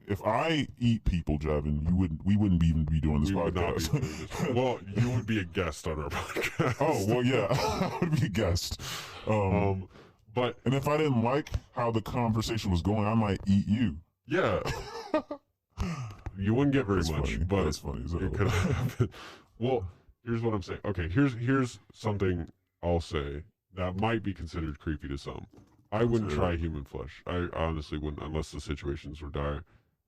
if I eat people, Javin, we wouldn't even be doing this We would not be podcast. doing this. Well, you would be a guest on our podcast. Oh, well, yeah, I would be a guest. But And if I didn't like how the conversation was going, I might eat you. yeah, you wouldn't get very That's much, funny. but That's funny. it could happen. Well, here's what I'm saying. Okay, here's something I'll say that might be considered creepy to some. I wouldn't try human flesh. I honestly wouldn't, unless the situations were dire.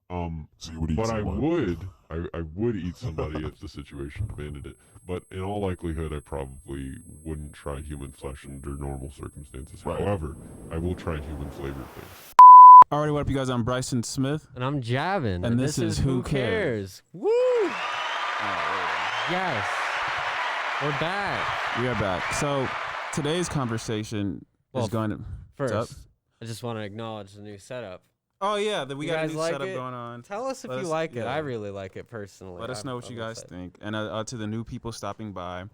So you would eat But someone. I would eat somebody if the situation demanded it. But in all likelihood, I probably wouldn't try human flesh under normal circumstances. Right. However, I will try human flavored things. Alrighty, what up, you guys? I'm Bryson Smith. And I'm Javin. And this is Who Cares? Woo! Yes. We're back. We are back. So today's conversation is going to... First, What's up? I just want to acknowledge the new setup. Oh, yeah, we You got a guys new like setup it? going on. Tell us if Let you us- like it. yeah. I really like it personally. Let us know what you I will guys say. think. And to the new people stopping by,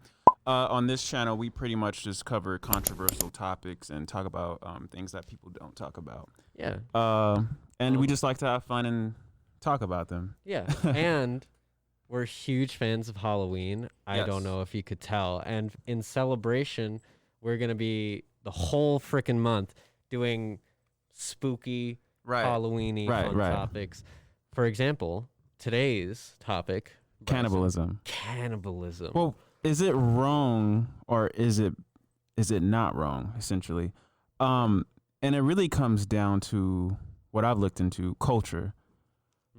on this channel, we pretty much just cover controversial topics and talk about things that people don't talk about. Yeah. And we just like to have fun and talk about them. Yeah. And we're huge fans of Halloween. I Yes. don't know if you could tell. And in celebration, we're going to be the whole freaking month doing spooky, Halloween-y fun topics. For example, today's topic, Bryson, Cannibalism. Cannibalism. Well, is it wrong or is it not wrong, essentially? And it really comes down to what I've looked into, culture.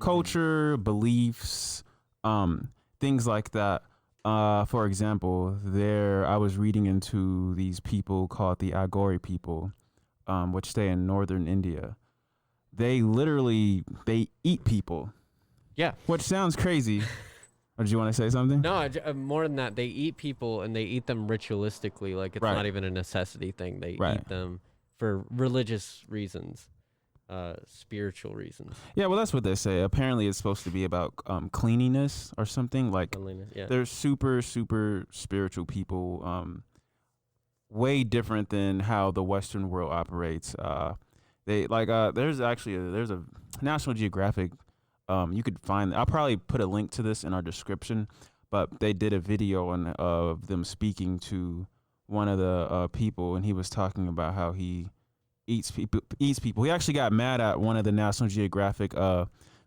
Culture, beliefs, things like that. For example, I was reading into these people called the Agori people, which stay in northern India. They eat people. Yeah. Which sounds crazy. Or did you want to say something? No, more than that, they eat people and they eat them ritualistically. Like it's not even a necessity thing. They eat them for religious reasons, spiritual reasons. Yeah, well, that's what they say. Apparently, it's supposed to be about cleanliness or something. Like, Yeah. they're super, super spiritual people. Way different than how the Western world operates. There's a National Geographic. You could find. I'll probably put a link to this in our description. But they did a video of them speaking to one of the people, and he was talking about how he eats people. He actually got mad at one of the National Geographic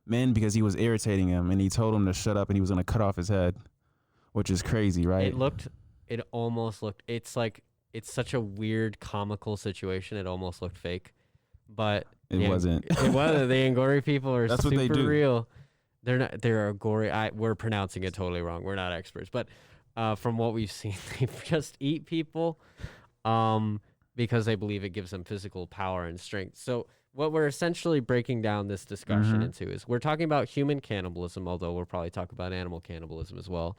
men because he was irritating him, and he told him to shut up, and he was gonna cut off his head, which is crazy, right? It almost looked. It's like it's such a weird comical situation. It almost looked fake, but It wasn't. It wasn't. The Angori people are That's super what they do. real. They're not. They're Agori. We're pronouncing it totally wrong. We're not experts, but from what we've seen, they just eat people, because they believe it gives them physical power and strength. So what we're essentially breaking down this discussion into is we're talking about human cannibalism, although we'll probably talk about animal cannibalism as well.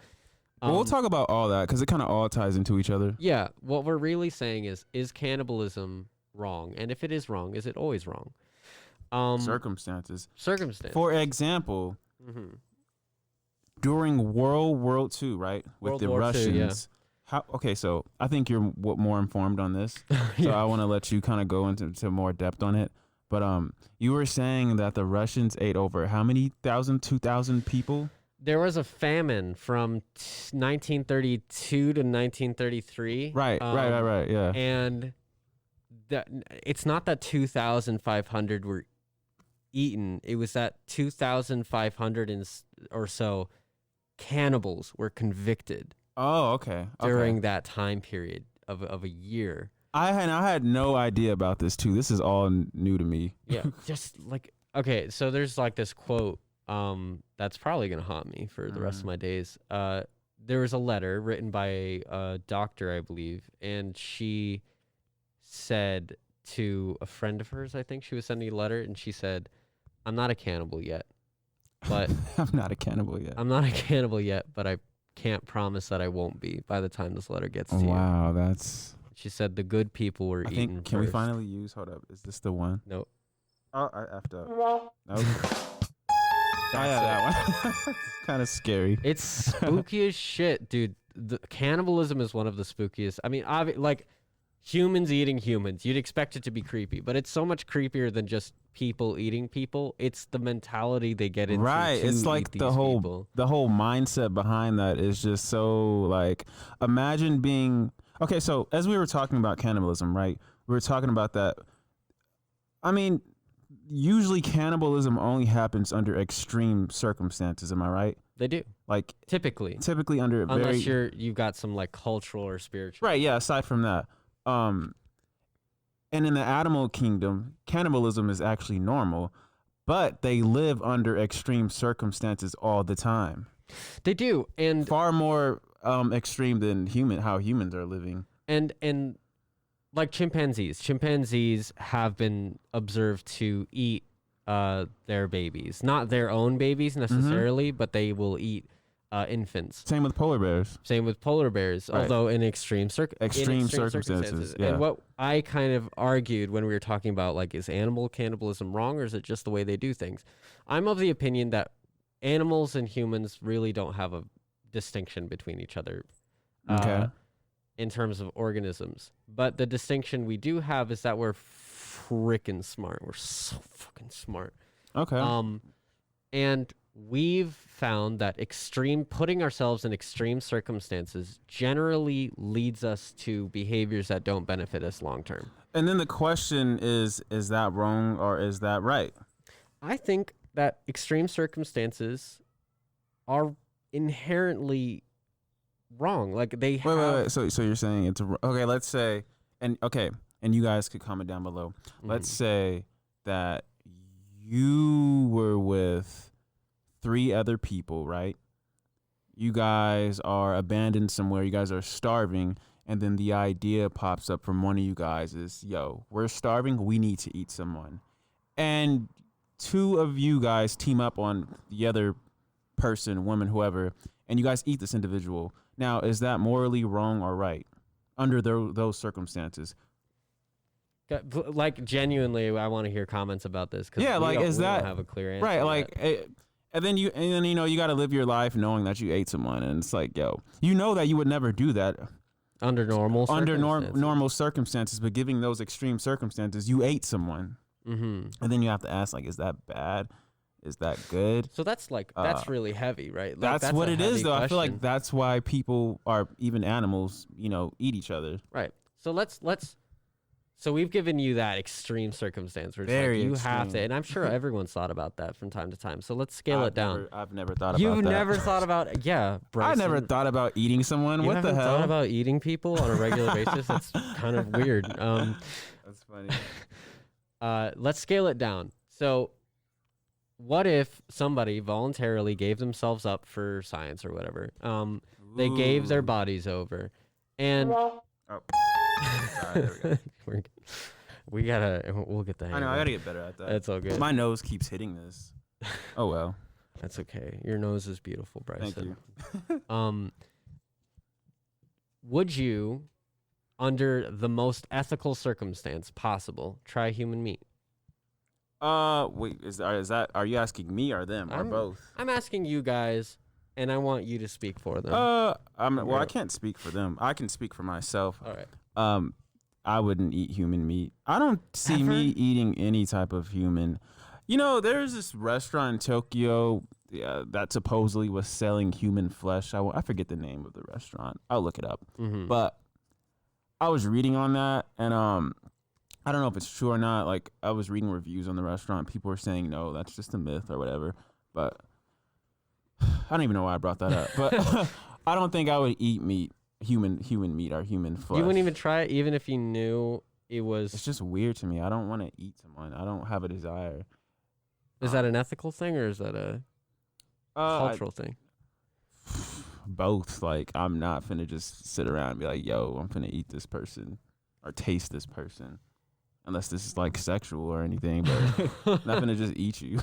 Well, we'll talk about all that because it kind of all ties into each other. Yeah, what we're really saying is cannibalism wrong? And if it is wrong, is it always wrong? Circumstances. Circumstances. For example, during World War II, right, with World the War II, Russians. Okay, so I think you're more informed on this, so I want to let you kind of go into more depth on it. But you were saying that the Russians ate over how many 2,000 people? There was a famine from 1932 to 1933. Right, yeah. And it's not that 2,500 were eaten. It was that 2,500 or so cannibals were convicted. Oh, okay. During that time period of a year. I had no idea about this too. This is all new to me. Yeah, just like, okay, so there's like this quote that's probably gonna haunt me for the rest of my days. There was a letter written by a doctor, I believe, and she said to a friend of hers, I think she was sending a letter, and she said, "I'm not a cannibal yet, but I'm not a cannibal yet. I'm not a cannibal yet, but I can't promise that I won't be by the time this letter gets to you." Wow, that's. She said the good people were eaten Can we first. finally use? Hold up, is this the one? Nope. Oh, I effed up. Nope. That one. Kind of scary. It's spooky as shit, dude. The cannibalism is one of the spookiest. I mean, like humans eating humans. You'd expect it to be creepy, but it's so much creepier than just people eating people. It's the mentality they get into. Right. To It's like eat the these whole people. the whole mindset behind that is just so like imagine being okay, so as we were talking about cannibalism, right? We were talking about that. I mean, usually cannibalism only happens under extreme circumstances, am I right? They do Like typically, under unless very you've got some like cultural or spiritual. right, yeah, aside from that. And in the animal kingdom, cannibalism is actually normal, but they live under extreme circumstances all the time. They do, and Far more extreme than how humans are living. and like chimpanzees have been observed to eat their babies, not their own babies necessarily, but they will eat infants. Same with polar bears. Same with polar bears, Right. although in extreme Circumstances. Yeah. And what I kind of argued when we were talking about like, is animal cannibalism wrong, or is it just the way they do things? I'm of the opinion that animals and humans really don't have a distinction between each other. Okay. In terms of organisms. But the distinction we do have is that we're freaking smart. We're so fucking smart. Okay. And we've found that putting ourselves in extreme circumstances generally leads us to behaviors that don't benefit us long term. And then the question is that wrong or is that right? I think that extreme circumstances are inherently wrong. Like they have. Wait. So you're saying it's okay? Let's say, and you guys could comment down below. Let's say that you were with 3 other people, right? You guys are abandoned somewhere. You guys are starving, and then the idea pops up from one of you guys is, "Yo, we're starving. We need to eat someone," and 2 of you guys team up on the other person, woman, whoever, and you guys eat this individual. Now, is that morally wrong or right under those circumstances? Like genuinely, I want to hear comments about this. Yeah, like we is don't that have a clear answer? right? yet. Like, and then you got to live your life knowing that you ate someone, and it's like, yo, you know that you would never do that under normal normal circumstances, but giving those extreme circumstances, you ate someone, and then you have to ask, like, is that bad? Is that good? So that's really heavy, right? Like, that's what it is, though. question. I feel like that's why people are, even animals, eat each other. Right. So let's. So we've given you that extreme circumstance where it's Very like you have extreme. to, and I'm sure everyone's thought about that from time to time. So let's scale it down. I've never thought about that. You've never thought about, yeah, Bryson. I never thought about eating someone. You What the haven't hell? thought about eating people on a regular basis? That's kind of weird. That's funny. Let's scale it down. So what if somebody voluntarily gave themselves up for science or whatever? They gave their bodies over, and Oh. Sorry, there we go. we'll get the hang I know. of I it. gotta get better at that. That's all good. My nose keeps hitting this. Oh well. That's okay. Your nose is beautiful, Bryson. Thank you. Would you, under the most ethical circumstance possible, try human meat? Wait. Are you asking me or them or both? I'm asking you guys, and I want you to speak for them. I can't speak for them. I can speak for myself. All right. I wouldn't eat human meat. I don't see me eating any type of human. There's this restaurant in Tokyo that supposedly was selling human flesh. I forget the name of the restaurant. I'll look it up. But I was reading on that, and I don't know if it's true or not. Like, I was reading reviews on the restaurant. People were saying, no, that's just a myth or whatever. But I don't even know why I brought that up. But I don't think I would eat meat, human meat or human flesh. You wouldn't even try it, even if you knew it was. It's just weird to me. I don't want to eat someone. I don't have a desire. Is that an ethical thing, or is that a cultural thing? Both. Like, I'm not finna just sit around and be like, yo, I'm finna eat this person or taste this person. Unless this is like sexual or anything, but not gonna just eat you.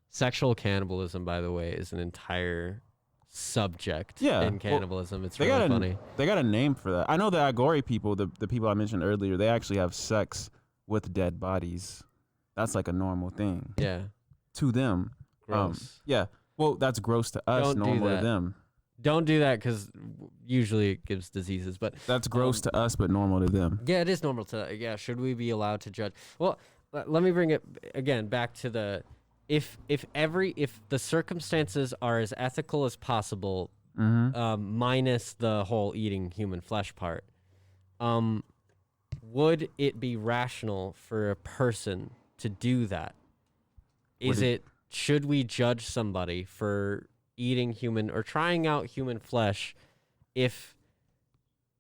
Sexual cannibalism, by the way, is an entire subject in cannibalism. It's really funny. They got a name for that. I know the Agori people, the people I mentioned earlier, they actually have sex with dead bodies. That's like a normal thing. Yeah. To them. Gross. Yeah. Well, that's gross to us, Don't do normal to that. them. Don't do that because usually it gives diseases. But That's gross to us, but normal to them. yeah, it is normal to. Yeah, should we be allowed to judge? Well, let me bring it again back to the if the circumstances are as ethical as possible, minus the whole eating human flesh part, would it be rational for a person to do that? Should we judge somebody for eating human or trying out human flesh if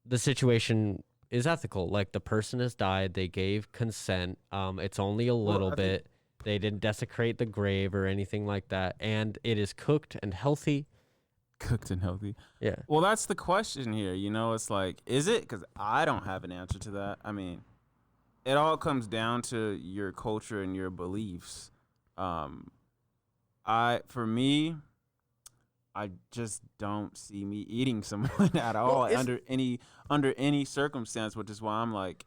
the situation is ethical? Like the person has died, they gave consent, it's only a little bit, they didn't desecrate the grave or anything like that, and it is cooked and healthy. Cooked and healthy. Yeah. Well, that's the question here. You know, it's like, is it? Because I don't have an answer to that. I mean, it all comes down to your culture and your beliefs. For me, I just don't see me eating someone at all under any circumstance, which is why I'm like.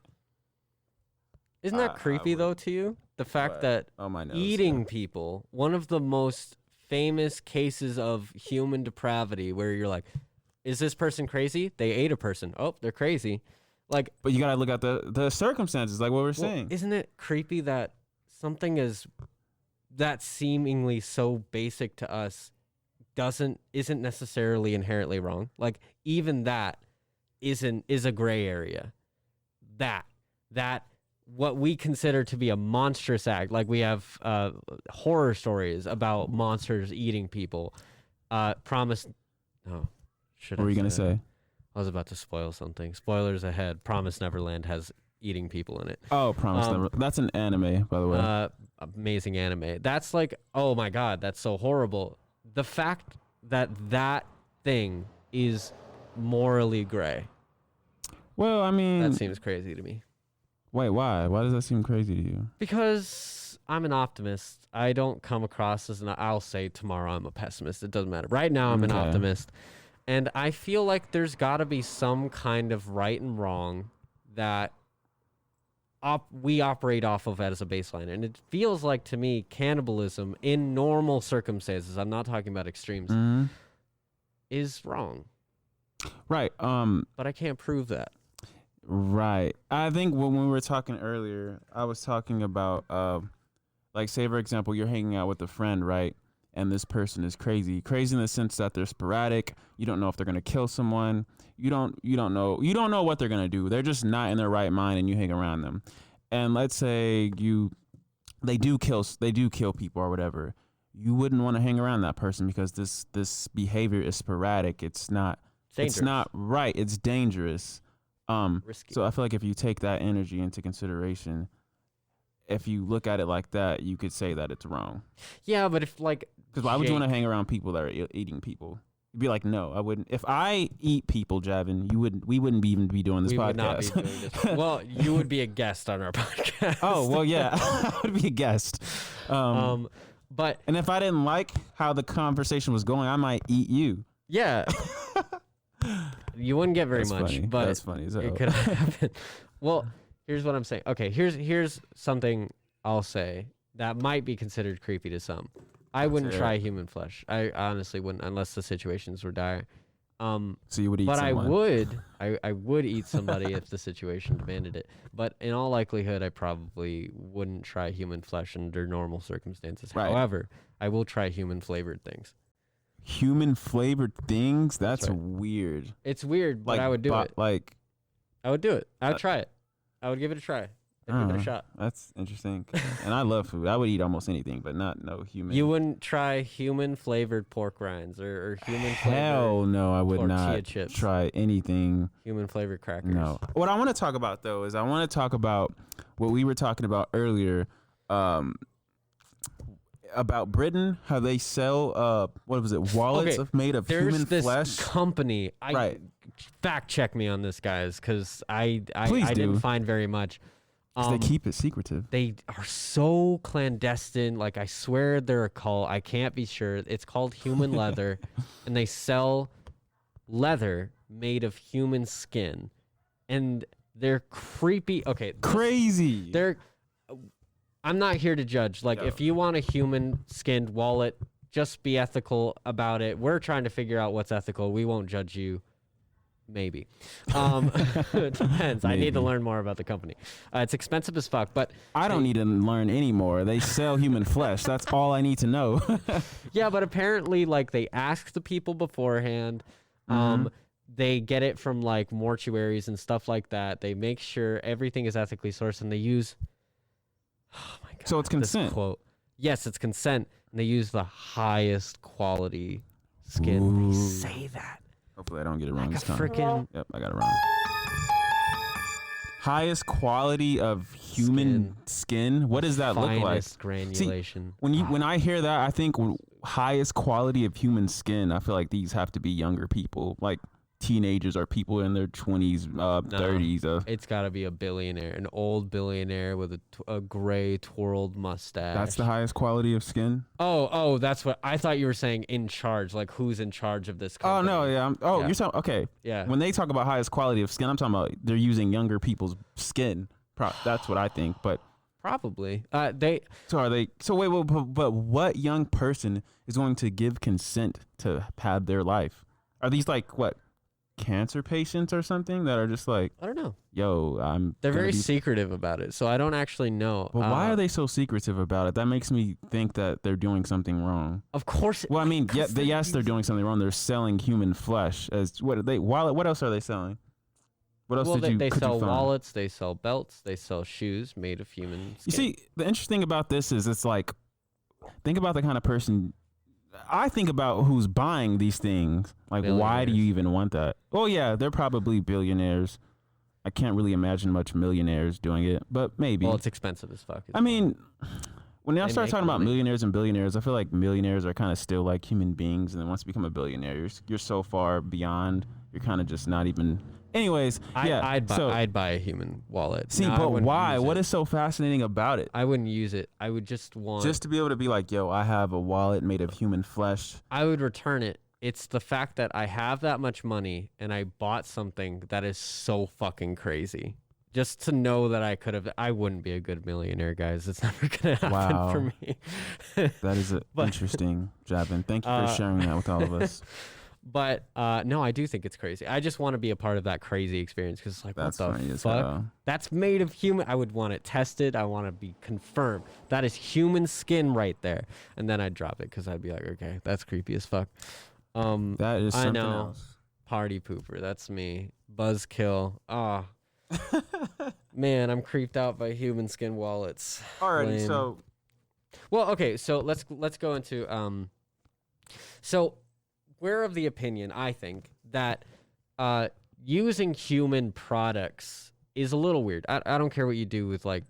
Isn't that creepy though to you? The fact that eating people, one of the most famous cases of human depravity, where you're like, is this person crazy? They ate a person. Oh, they're crazy. Like, but you gotta look at the circumstances, like what we're saying. Isn't it creepy that something is that seemingly so basic to us isn't necessarily inherently wrong? Like even that is a gray area. That what we consider to be a monstrous act, like we have horror stories about monsters eating people. What were you gonna say? I was about to spoil something. Spoilers ahead. Promise Neverland has eating people in it. Oh, Promise Neverland. That's an anime, by the way. Amazing anime. That's like, oh my God, that's so horrible. The fact that thing is morally gray. Well, I mean, that seems crazy to me. Wait, why? Why does that seem crazy to you? Because I'm an optimist. I don't come across as I'll say tomorrow I'm a pessimist. It doesn't matter. Right now I'm an optimist. And I feel like there's got to be some kind of right and wrong that we operate off of as a baseline. And it feels like to me cannibalism in normal circumstances, I'm not talking about extremes, is wrong. Right. But I can't prove that. Right. I think when we were talking earlier, I was talking about, like, say, for example, you're hanging out with a friend, right? And this person is crazy. Crazy in the sense that they're sporadic. You don't know if they're going to kill someone. You don't know what they're going to do. They're just not in their right mind and you hang around them. And let's say they do kill people or whatever. You wouldn't want to hang around that person because this behavior is sporadic. It's not right. It's dangerous. Risky. So I feel like if you take that energy into consideration, if you look at it like that, you could say that it's wrong. Yeah, but if because why would you want to hang around people that are eating people? You'd be like, no, I wouldn't. If I eat people, Javin, we wouldn't even be doing this podcast. Would not be doing this. Well, you would be a guest on our podcast. Oh, well, yeah, I would be a guest. But and if I didn't like how the conversation was going, I might eat you. Yeah. You wouldn't get very much, funny. but that's funny. It could happen. Well, here's what I'm saying. Okay, here's something I'll say that might be considered creepy to some. I wouldn't try human flesh. I honestly wouldn't unless the situations were dire. So you would eat but someone. I would eat somebody if the situation demanded it. But in all likelihood, I probably wouldn't try human flesh under normal circumstances. Right. However, I will try human flavored things. Human flavored things? That's right. weird. It's weird, but I would do it. I would do it. I would try it. I would give it a try. I'd give it a shot. That's interesting. And I love food. I would eat almost anything, but no human. You wouldn't try human flavored pork rinds or human flavored Hell no, I would not chips. try anything. Human flavored crackers. No. What I want to talk about though is I want to talk about what we were talking about earlier. About Britain, how they sell what was it, wallets made of human flesh. There's this company. Fact check me on this, guys, because I didn't find very much. They keep it secretive. They are so clandestine. Like, I swear they're a cult. I can't be sure. It's called Human Leather, and they sell leather made of human skin, and they're creepy. Okay, crazy. I'm not here to judge. Like, if you want a human skinned wallet, just be ethical about it. We're trying to figure out what's ethical. We won't judge you. Maybe. It depends. I need to Maybe. learn more about the company. It's expensive as fuck, but I don't need to learn anymore. They sell human flesh. That's all I need to know. yeah, but apparently like they ask the people beforehand. They get it from like mortuaries and stuff like that. They make sure everything is ethically sourced, and they use oh my god. So it's consent. This quote. Yes, it's consent. And they use the highest quality skin. They say that. Hopefully I don't get it wrong Like a this time. freaking Yep, I got it wrong. Highest quality of human skin. What does that look like? finest granulation. When I hear that, I think highest quality of human skin. I feel like these have to be younger people, like teenagers or people in their 20s, 30s. It's got to be a billionaire, an old billionaire with a gray twirled mustache. That's the highest quality of skin. Oh, that's what I thought you were saying. In charge, like who's in charge of this Oh company? no, yeah. Yeah. You're talking. Okay. Yeah. When they talk about highest quality of skin, I'm talking about they're using younger people's skin. That's what I think. But Probably. so are they? So wait, but what young person is going to give consent to have their life? Are these like what? Cancer patients or something that are just like, I don't know. yo, They're gonna very be. secretive about it, so I don't actually know. But why are they so secretive about it? That makes me think that they're doing something wrong. Of course. Well, I mean, yeah, 'cause yes, they're doing something wrong. They're selling human flesh as what are they? What else are they selling? What else Well, did you? they could you sell find? wallets, they sell belts, they sell shoes made of human skin. You see, the interesting thing about this is it's like, think about the kind of person. I think about who's buying these things. Like, why do you Billionaires. even want that? Oh yeah, they're probably billionaires. I can't really imagine much millionaires doing it, but maybe. Well, it's expensive as fuck. I mean, when I They start make talking about money. millionaires and billionaires, I feel like millionaires are kind of still like human beings, and then once you become a billionaire, you're so far beyond. You're kind of just not even. Anyways, yeah. I'd buy a human wallet. See, No, I but wouldn't why? use What it. is so fascinating about it? I wouldn't use it. I would just want. Just to be able to be like, yo, I have a wallet made of human flesh. I would return it. It's the fact that I have that much money and I bought something that is so fucking crazy. Just to know that I wouldn't be a good millionaire, guys. It's never gonna happen Wow. for me. That is But- interesting, Javin. Thank you for sharing that with all of us. But no, I do think it's crazy. I just want to be a part of that crazy experience because, like, That's what funny the as fuck? hell. That's made of human. I would want it tested. I want to be confirmed. That is human skin right there. And then I'd drop it because I'd be like, okay, that's creepy as fuck. That is I something know. else. Party pooper. That's me. Buzzkill. Ah. Man, I'm creeped out by human skin wallets. Alrighty, Lame. so Well, okay, so let's go into so we're of the opinion, I think, that using human products is a little weird. I don't care what you do with like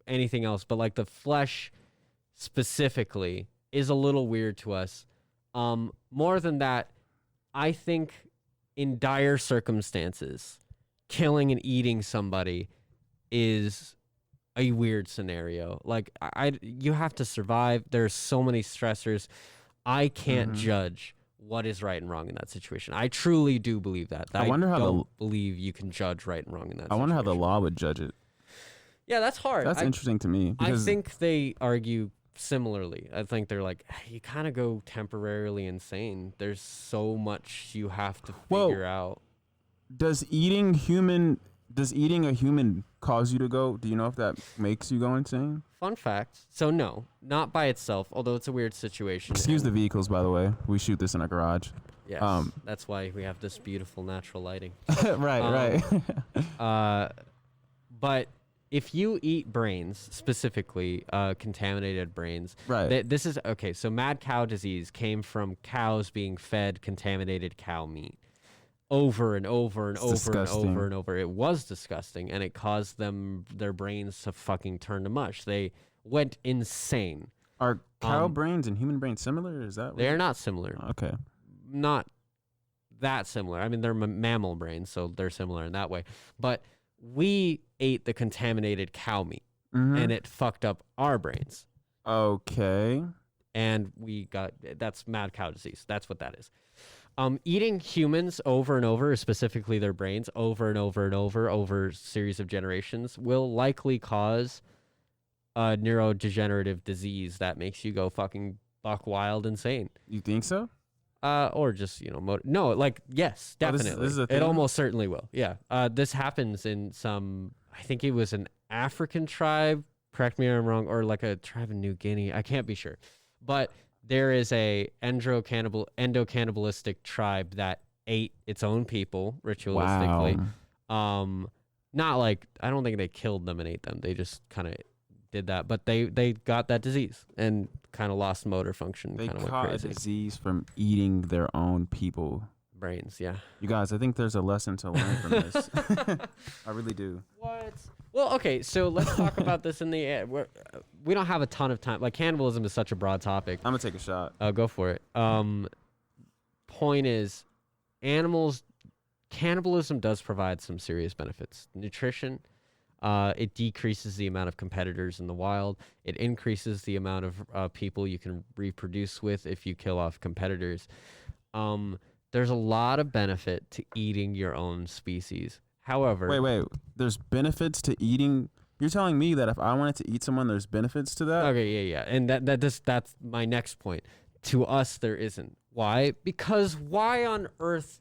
anything else, but like the flesh specifically is a little weird to us. More than that, I think in dire circumstances, killing and eating somebody is a weird scenario. Like you have to survive. There's so many stressors. I can't judge what is right and wrong in that situation. I truly do believe that. I wonder how don't believe you can judge right and wrong in that I wonder how the situation. law would judge it. Yeah, that's hard. That's interesting to me. I Because think they argue similarly. I think they're like, you kind of go temporarily insane. There's so much you have to Well, figure out. does eating a human cause you to go? Do you know if that makes you go insane? Fun fact. So no, not by itself, although it's a weird situation. Excuse the and- vehicles, by the way. We shoot this in a garage. Yes, that's why we have this beautiful natural lighting. right. But if you eat brains, specifically contaminated brains, Right. this is okay. So mad cow disease came from cows being fed contaminated cow meat over and over and It's over disgusting. and over and over. It was disgusting, and it caused their brains to fucking turn to mush. They went insane. Are cow Um, brains and human brains similar? Is that what They're not similar. Okay. Not that similar. I mean, they're mammal brains, so they're similar in that way. But we ate the contaminated cow meat, Mhm. and it fucked up our brains. Okay. And that's mad cow disease. That's what that is. Eating humans over and over, specifically their brains, over and over and over a series of generations, will likely cause a neurodegenerative disease that makes you go fucking buck wild insane. You think so? Or just, no, like, yes, definitely. This is a thing? It almost certainly will. Yeah. This happens in I think it was an African tribe, correct me if I'm wrong, or like a tribe in New Guinea. I can't be sure. But there is a endocannibalistic tribe that ate its own people ritualistically. Wow. Not like, I don't think they killed them and ate them. They just kind of did that, but they got that disease and kind of lost motor function. They kind of went caught crazy. a disease from eating their own people. Brains, yeah. You guys, I think there's a lesson to learn from this. I really do. What? Well, okay, so let's talk about this in the we don't have a ton of time. Like, cannibalism is such a broad topic. I'm gonna take a shot. Go for it. Point is, cannibalism does provide some serious benefits. Nutrition, it decreases the amount of competitors in the wild. It increases the amount of people you can reproduce with if you kill off competitors. There's a lot of benefit to eating your own species. However, Wait. There's benefits to eating. You're telling me that if I wanted to eat someone, there's benefits to that? okay, yeah, and that's my next point. To us, there isn't. Why? Because why on earth,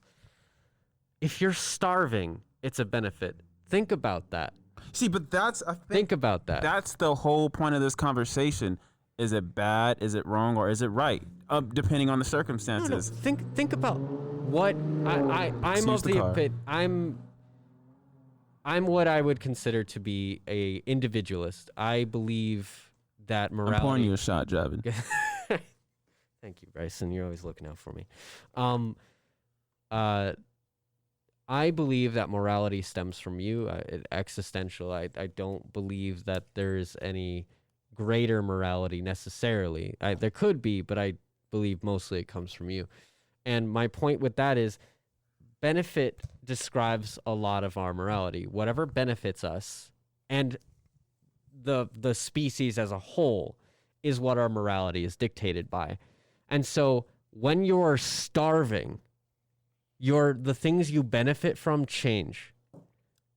if you're starving, it's a benefit. Think about that. See, but Think about that. That's the whole point of this conversation. Is it bad? Is it wrong? Or is it right? Depending on the circumstances. No. Think about what I'm of the opinion. I'm what I would consider to be a individualist. I believe that morality. I'm pouring you a shot, Javin. Thank you, Bryson. You're always looking out for me. I believe that morality stems from you, existential. I don't believe that there's any greater morality necessarily. There could be, but I believe mostly it comes from you. And my point with that is benefit describes a lot of our morality. Whatever benefits us and the species as a whole is what our morality is dictated by. And so when you're starving, the things you benefit from change.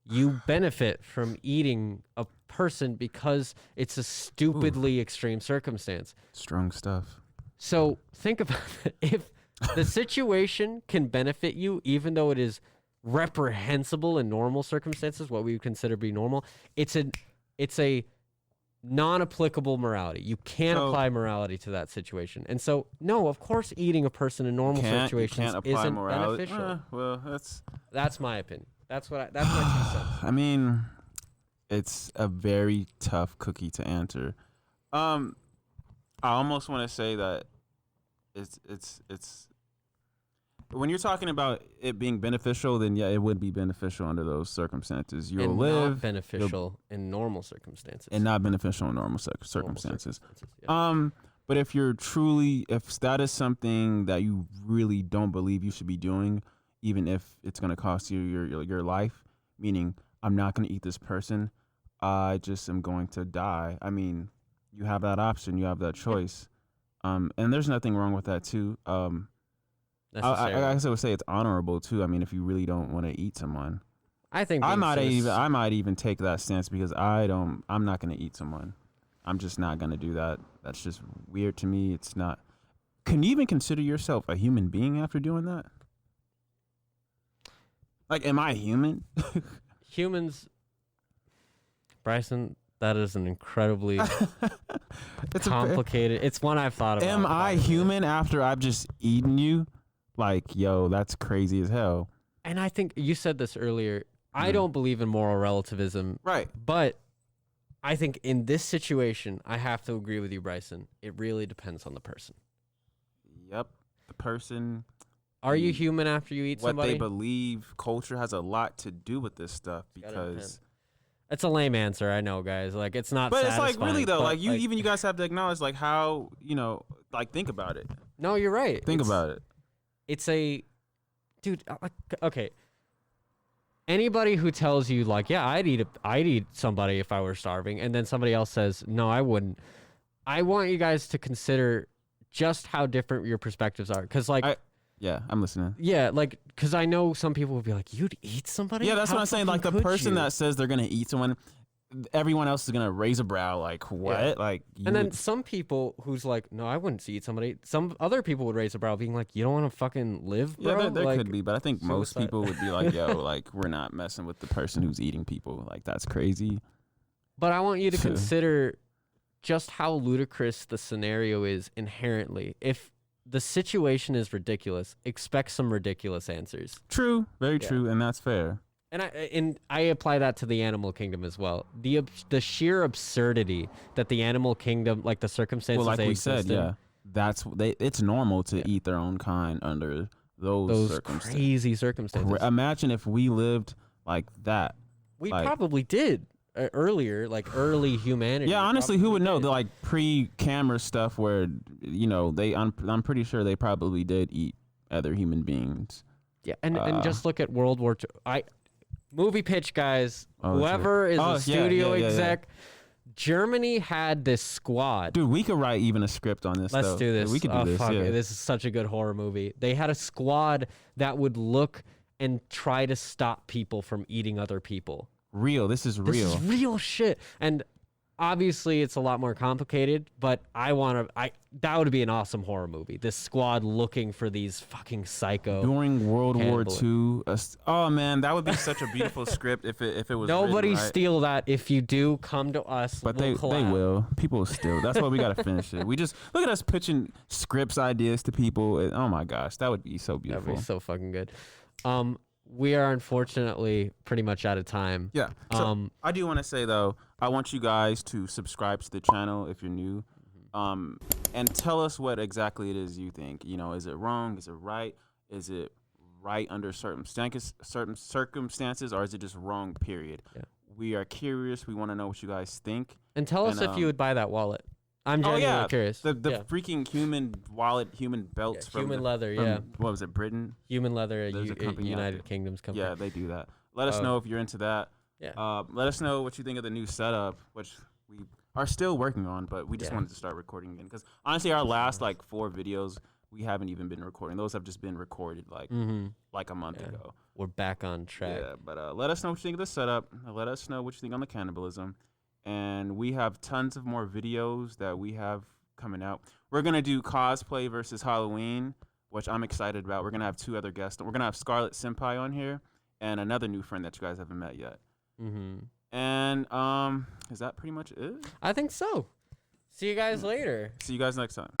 You benefit from eating a person because it's a stupidly extreme circumstance. Strong stuff. So think about it. If the situation can benefit you, even though it is reprehensible in normal circumstances, what we would consider to be normal, it's a non-applicable morality. You can't apply morality to that situation. And so, no, of course, eating a person in normal situations isn't beneficial. Well, that's my opinion. That's my 2 cents. I mean, it's a very tough cookie to answer. I almost want to say that it's when you're talking about it being beneficial, then yeah, it would be beneficial under those circumstances. You'll live not beneficial in normal circumstances, and not beneficial in normal circumstances. Yeah. But if that is something that you really don't believe you should be doing, even if it's going to cost you your life, meaning I'm not going to eat this person, I just am going to die. I mean, you have that option, you have that choice, and there's nothing wrong with that too. I guess I would say it's honorable too. I mean, if you really don't want to eat someone, I think I might even take that stance because I'm not going to eat someone. I'm just not going to do that. That's just weird to me. It's not. Can you even consider yourself a human being after doing that? Like, am I human? Humans, Bryson, that is an incredibly complicated. It's one I've thought about. Am I human after I've just eaten you? Like, yo, that's crazy as hell. And I think you said this earlier. I don't believe in moral relativism. Right. But I think in this situation, I have to agree with you, Bryson. It really depends on the person. Yep. The person. Are you human after you eat somebody? What they believe, culture has a lot to do with this stuff because. It's a lame answer, I know, guys. Like, it's not. But it's like really though, like you guys have to acknowledge like how think about it. No, you're right. Think about it. It's dude. Okay. Anybody who tells you like, yeah, I'd eat somebody if I were starving, and then somebody else says, no, I wouldn't. I want you guys to consider just how different your perspectives are, because yeah, I'm listening. Yeah, like, because I know some people would be like, you'd eat somebody? Yeah, that's what I'm saying. Like, the person that says they're going to eat someone, everyone else is gonna raise a brow like what? Yeah. Like, And then some people who's like, no, I wouldn't eat somebody. Some other people would raise a brow, being like, you don't want to fucking live, bro. yeah, there like, could be, but I think most suicide. people would be like, yo, like we're not messing with the person who's eating people. Like that's crazy. But I want you to consider just how ludicrous the scenario is inherently. If the situation is ridiculous, expect some ridiculous answers. True, very true, and that's fair. And I apply that to the animal kingdom as well. The sheer absurdity that the animal kingdom, like the circumstances Well, like they we exist said, in, it's normal to eat their own kind under those circumstances. crazy circumstances. Imagine if we lived like that. We like- probably did earlier, like early humanity. Yeah, honestly, who would know? did. The like pre-camera stuff where I'm pretty sure they probably did eat other human beings. Yeah, and just look at World War II. Movie pitch, guys. Whoever is a studio exec, Germany had this squad. Dude, we could write even a script on this. Let's do this. We could do this. Fuck Yeah. it. This is such a good horror movie. They had a squad that would look and try to stop people from eating other people. Real. This is real. This is real shit. And obviously it's a lot more complicated, but that would be an awesome horror movie. This squad looking for these fucking psycho. During World War cannibal- II. Oh man, that would be such a beautiful script if it was. Nobody written right. steal that. If you do, come to us. But we'll they collab. will. People will steal. That's why we gotta finish it. We just look at us pitching scripts ideas to people. Oh my gosh, that would be so beautiful. That'd be so fucking good. We are unfortunately pretty much out of time. Yeah. So I do want to say though, I want you guys to subscribe to the channel if you're new, and tell us what exactly it is you think. You know, is it wrong? Is it right? Is it right under certain circumstances, or is it just wrong? Period. Yeah. We are curious. We want to know what you guys think. And tell us if you would buy that wallet. I'm genuinely curious. The freaking human wallet, human belts from human leather. from, what was it, Britain? Human leather. There's a company out United there. Kingdom's company. Yeah, they do that. Let us know if you're into that. Yeah. Let us know what you think of the new setup, which we are still working on, but we just wanted to start recording again. Because honestly, our last like 4 videos, we haven't even been recording. Those have just been recorded like a month ago. We're back on track. Yeah, but let us know what you think of the setup. Let us know what you think on the cannibalism. And we have tons of more videos that we have coming out. We're going to do cosplay versus Halloween, which I'm excited about. We're going to have 2 other guests. We're going to have Scarlet Senpai on here and another new friend that you guys haven't met yet. And is that pretty much it? I think so. See you guys later. See you guys next time.